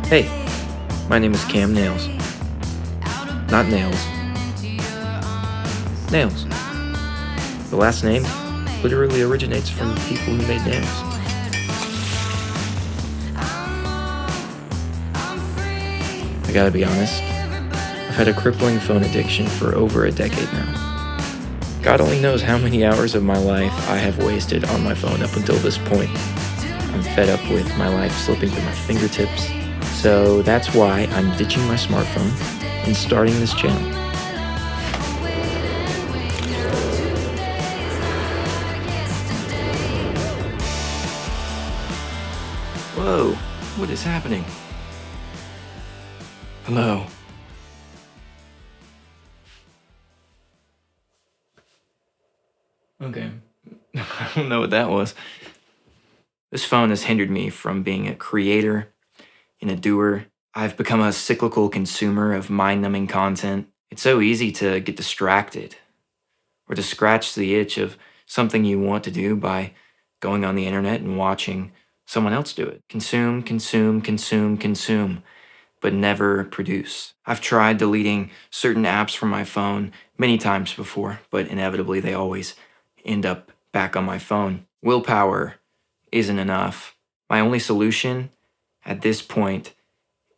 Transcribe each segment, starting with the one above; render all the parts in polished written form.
Hey, my name is Cam Nails. Not Nails. Nails. The last name literally originates from the people who made nails. I gotta be honest, I've had a crippling phone addiction for over a decade now. God only knows how many hours of my life I have wasted on my phone up until this point. I'm fed up with my life slipping through my fingertips, so that's why I'm ditching my smartphone and starting this channel. Whoa, what is happening? Hello. Okay. I don't know what that was. This phone has hindered me from being a creator and a doer. I've become a cyclical consumer of mind-numbing content. It's so easy to get distracted or to scratch the itch of something you want to do by going on the internet and watching someone else do it. Consume, consume, consume, consume, but never produce. I've tried deleting certain apps from my phone many times before, but inevitably they always end up back on my phone. Willpower isn't enough. My only solution at this point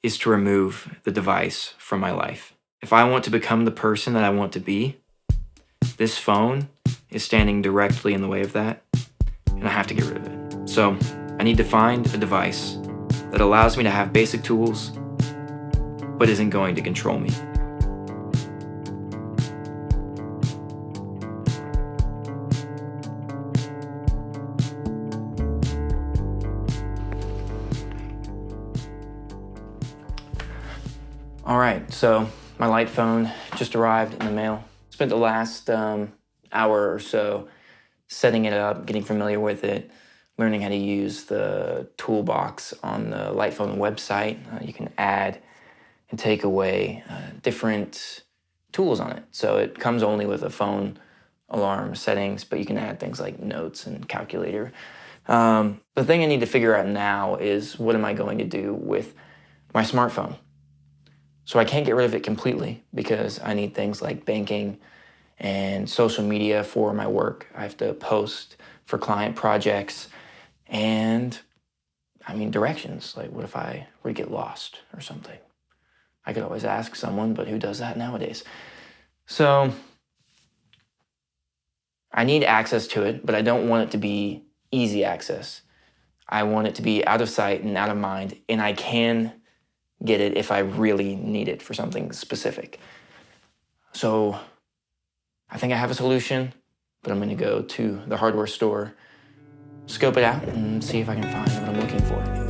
is to remove the device from my life. If I want to become the person that I want to be, this phone is standing directly in the way of that, and I have to get rid of it. So I need to find a device that allows me to have basic tools, but isn't going to control me. All right, so my light phone just arrived in the mail. Spent the last hour or so setting it up, getting familiar with it, learning how to use the toolbox on the light phone website. You can add and take away different tools on it. So it comes only with a phone alarm settings, but you can add things like notes and calculator. The thing I need to figure out now is what am I going to do with my smartphone? So I can't get rid of it completely because I need things like banking and social media for my work. I have to post for client projects and directions. Like what if I were to get lost or something? I could always ask someone, but who does that nowadays? So I need access to it, but I don't want it to be easy access. I want it to be out of sight and out of mind, and I can get it if I really need it for something specific. So I think I have a solution, but I'm gonna go to the hardware store, scope it out, and see if I can find what I'm looking for.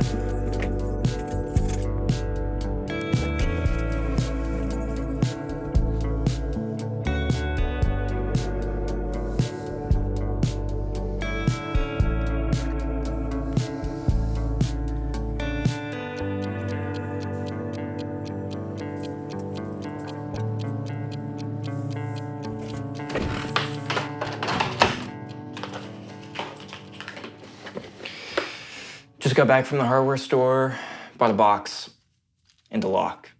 Just got back from the hardware store, bought a box and a lock.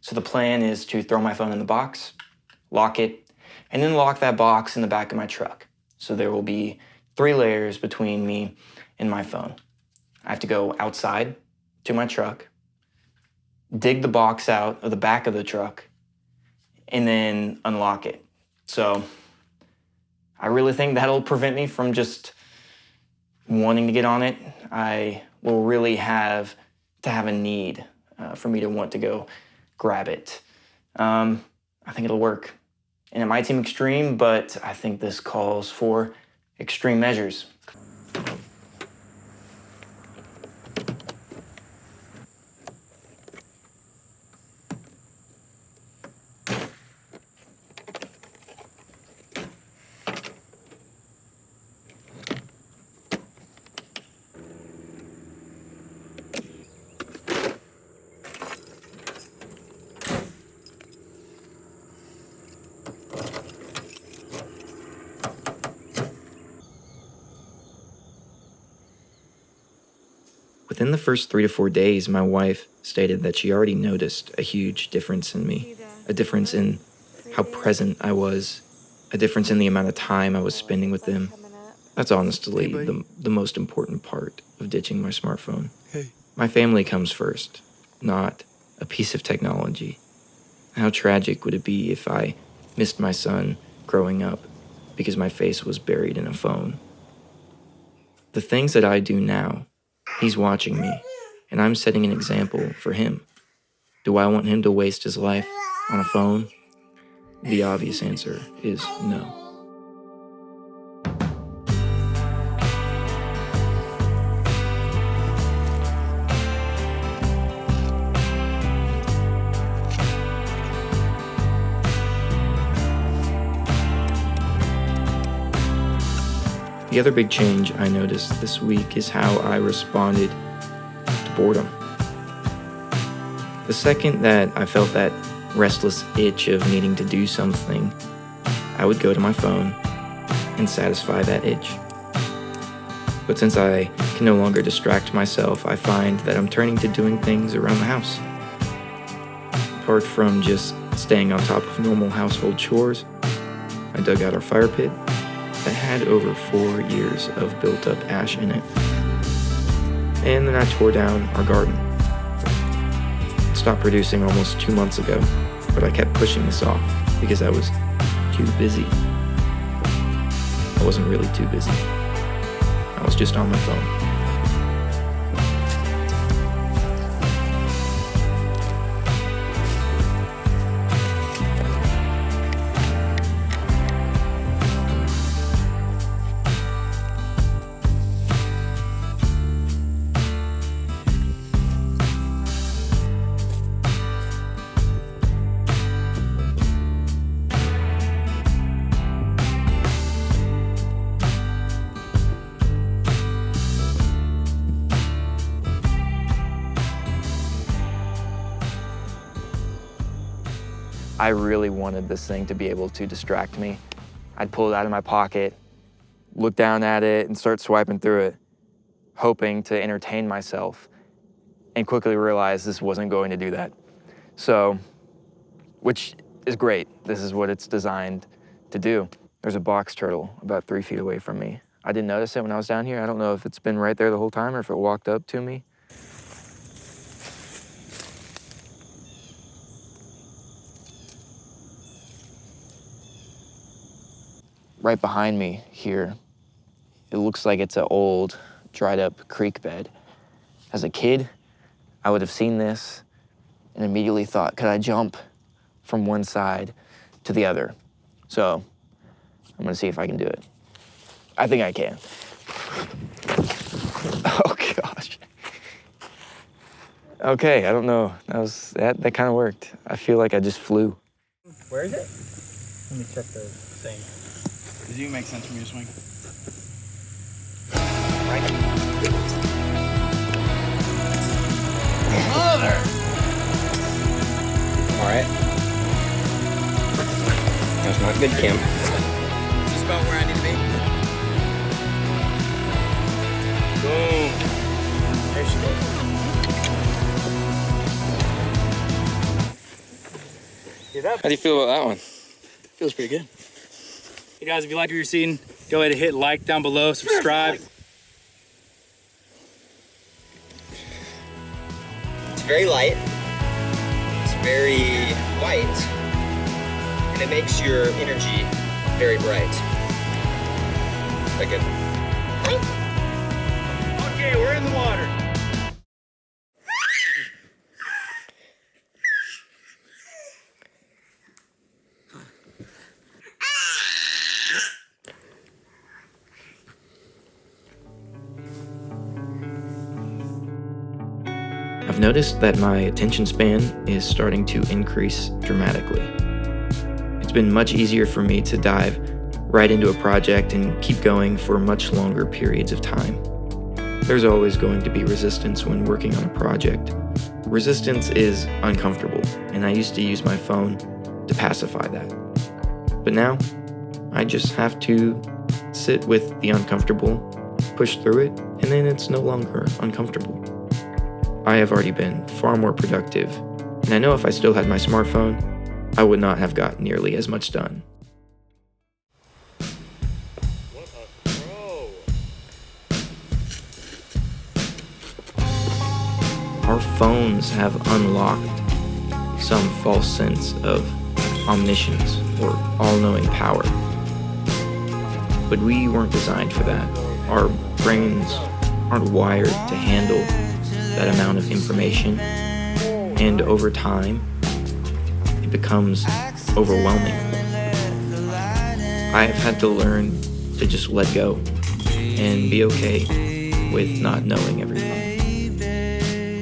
So the plan is to throw my phone in the box, lock it, and then lock that box in the back of my truck. So there will be 3 layers between me and my phone. I have to go outside to my truck, dig the box out of the back of the truck, and then unlock it. So I really think that'll prevent me from just wanting to get on it. I will really have to have a need for me to want to go grab it. I think it'll work. And it might seem extreme, but I think this calls for extreme measures. Within the first 3 to 4 days, my wife stated that she already noticed a huge difference in me, a difference in how present I was, a difference in the amount of time I was spending with them. That's honestly the most important part of ditching my smartphone. My family comes first, not a piece of technology. How tragic would it be if I missed my son growing up because my face was buried in a phone? The things that I do now, he's watching me, and I'm setting an example for him. Do I want him to waste his life on a phone? The obvious answer is no. The other big change I noticed this week is how I responded to boredom. The second that I felt that restless itch of needing to do something, I would go to my phone and satisfy that itch. But since I can no longer distract myself, I find that I'm turning to doing things around the house. Apart from just staying on top of normal household chores, I dug out our fire pit that had over 4 years of built-up ash in it. And then I tore down our garden. It stopped producing almost 2 months ago, but I kept pushing this off because I was too busy. I wasn't really too busy. I was just on my phone. I really wanted this thing to be able to distract me. I'd pull it out of my pocket, look down at it, and start swiping through it, hoping to entertain myself, and quickly realize this wasn't going to do that. So, which is great. This is what it's designed to do. There's a box turtle about 3 feet away from me. I didn't notice it when I was down here. I don't know if it's been right there the whole time or if it walked up to me. Right behind me here, it looks like it's an old, dried up creek bed. As a kid, I would have seen this and immediately thought, could I jump from one side to the other? So I'm gonna see if I can do it. I think I can. Oh gosh. Okay, I don't know. That kind of worked. I feel like I just flew. Where is it? Let me check the thing. Does it make sense for me to swing? Right. Mother! Alright. That's not good, Kim. Just about where I need to be. Boom. There she goes. How do you feel about that one? Feels pretty good. Hey guys, if you liked what you're seeing, go ahead and hit like down below, subscribe. It's very light. It's very white. And it makes your energy very bright. Like a... Okay, we're in the water. I've noticed that my attention span is starting to increase dramatically. It's been much easier for me to dive right into a project and keep going for much longer periods of time. There's always going to be resistance when working on a project. Resistance is uncomfortable, and I used to use my phone to pacify that. But now, I just have to sit with the uncomfortable, push through it, and then it's no longer uncomfortable. I have already been far more productive, and I know if I still had my smartphone, I would not have got nearly as much done. What a throw. Our phones have unlocked some false sense of omniscience or all-knowing power. But we weren't designed for that. Our brains aren't wired to handle that amount of information, and over time, it becomes overwhelming. I have had to learn to just let go and be okay with not knowing everything.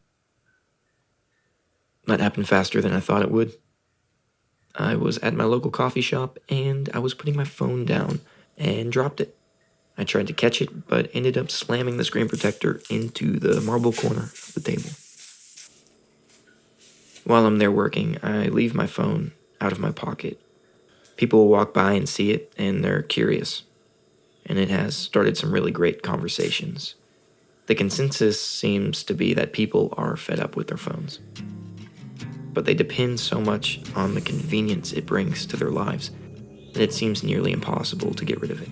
That happened faster than I thought it would. I was at my local coffee shop and I was putting my phone down and dropped it. I tried to catch it, but ended up slamming the screen protector into the marble corner of the table. While I'm there working, I leave my phone out of my pocket. People will walk by and see it, and they're curious. And it has started some really great conversations. The consensus seems to be that people are fed up with their phones. But they depend so much on the convenience it brings to their lives that it seems nearly impossible to get rid of it.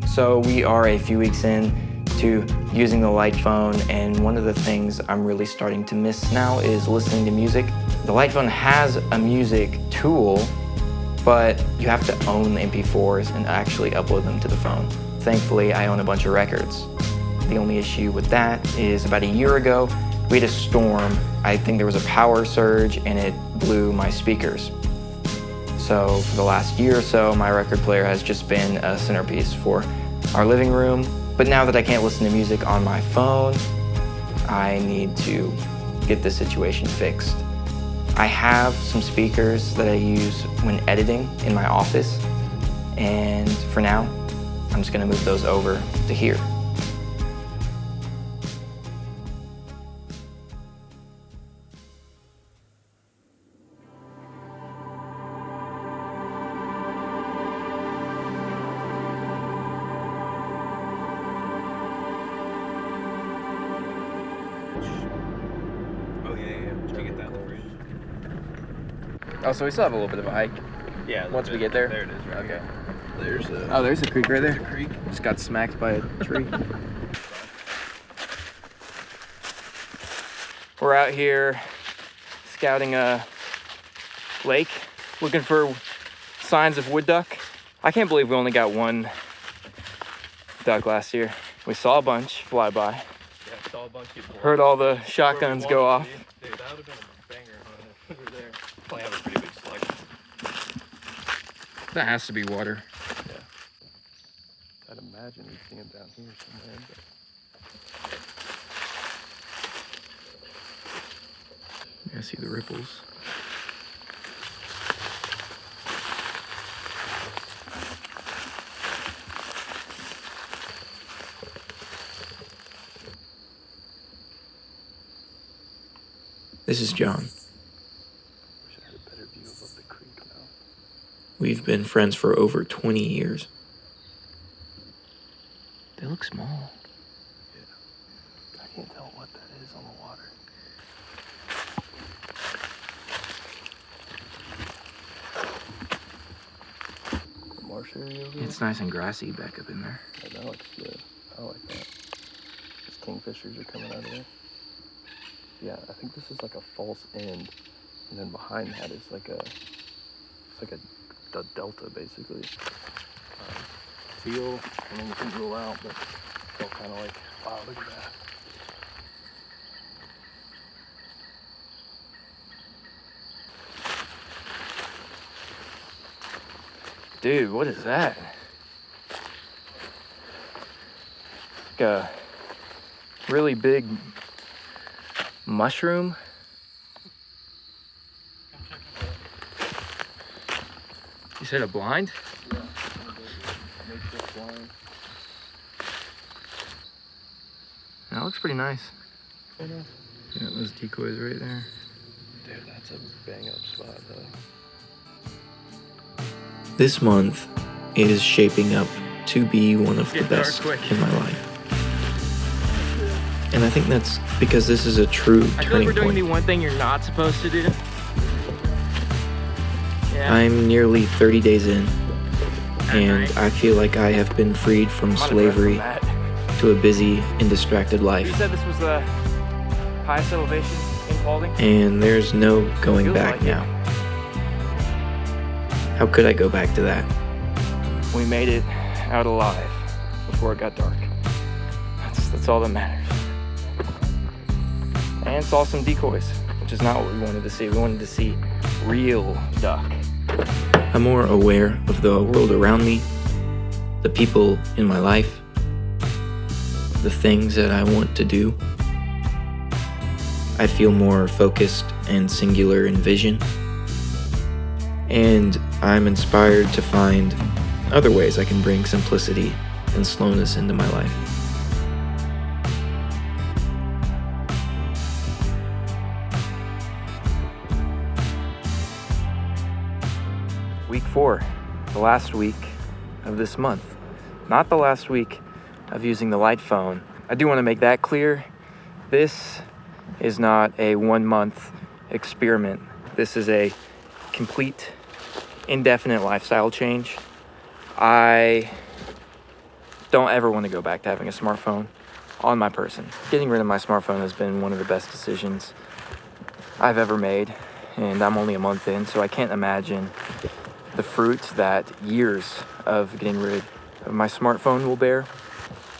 So we are a few weeks in to using the light phone, and one of the things I'm really starting to miss now is listening to music. The light phone has a music tool, but you have to own the MP4s and actually upload them to the phone. Thankfully, I own a bunch of records. The only issue with that is about a year ago, we had a storm. I think there was a power surge and it blew my speakers. So for the last year or so, my record player has just been a centerpiece for our living room. But now that I can't listen to music on my phone, I need to get this situation fixed. I have some speakers that I use when editing in my office, and for now, I'm just gonna move those over to here. Oh, yeah. Did you get that in the fridge? Oh, so we still have a little bit of a hike. Yeah. Once we get there? There it is, right? Okay. There's a... Oh, there's a creek right there. creek. Just got smacked by a tree. We're out here scouting a lake, looking for signs of wood duck. I can't believe we only got one duck last year. We saw a bunch fly by. Yeah, I saw a bunch of people. Heard all the shotguns go off. Dude, that would have been a banger on it over there. Probably have a pretty big selection. That has to be water. Yeah. I'd imagine you'd see him down here somewhere. I see the ripples. This is John. Wish I had a better view of the creek now. We've been friends for over 20 years. They look small. Yeah. I can't tell what that is on the water. The marsh area over there? It's nice and grassy back up in there. Yeah, that looks good. I like that. Those kingfishers are coming out of there. Yeah, I think this is like a false end, and then behind that is like a, it's like a delta basically. Feel, and then you can rule out, but feel kind of like, wow, look at that. Dude, what is that? Like a really big mushroom. You said a blind? Yeah, makeshift blind. That looks pretty nice. Oh, nice. Yeah, those decoys right there. Dude, that's a bang up spot though. This month is shaping up to be one of the Get dark best quick. in my life. And I think that's because this is a true I feel like turning we're doing point. the one thing you're not supposed to do. Yeah. I'm nearly 30 days in, and Alright. I feel like I have been freed from I'm out of slavery breath from to a busy and distracted that. You life. said this was the highest elevation in Paulding? And there's no going Feels back like it. now. How could I go back to that? We made it out alive before it got dark. That's all that matters. And saw some decoys, which is not what we wanted to see. We wanted to see real duck. I'm more aware of the world around me, the people in my life, the things that I want to do. I feel more focused and singular in vision. And I'm inspired to find other ways I can bring simplicity and slowness into my life. Week 4, the last week of this month. Not the last week of using the light phone. I do want to make that clear. This is not a 1 month experiment. This is a complete, indefinite lifestyle change. I don't ever want to go back to having a smartphone on my person. Getting rid of my smartphone has been one of the best decisions I've ever made, and I'm only a month in, so I can't imagine the fruits that years of getting rid of my smartphone will bear.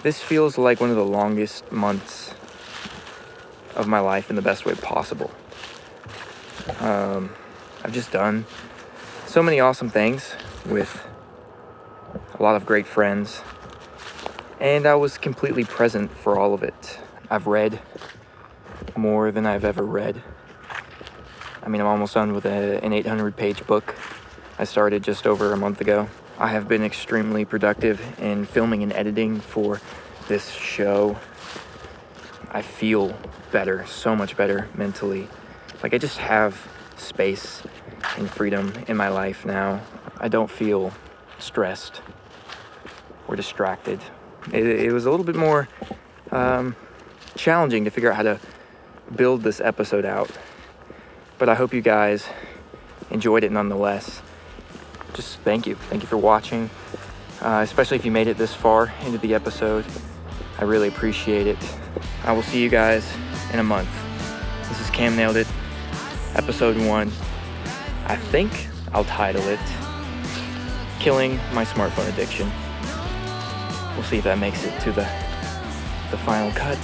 This feels like one of the longest months of my life in the best way possible. I've just done so many awesome things with a lot of great friends, and I was completely present for all of it. I've read more than I've ever read. I mean, I'm almost done with an 800-page book I started just over a month ago. I have been extremely productive in filming and editing for this show. I feel better, so much better mentally. Like I just have space and freedom in my life now. I don't feel stressed or distracted. It was a little bit more challenging to figure out how to build this episode out. But I hope you guys enjoyed it nonetheless. Just thank you. Thank you for watching, especially if you made it this far into the episode. I really appreciate it. I will see you guys in a month. This is Cam Nailed It, episode 1. I think I'll title it Killing My Smartphone Addiction. We'll see if that makes it to the final cut.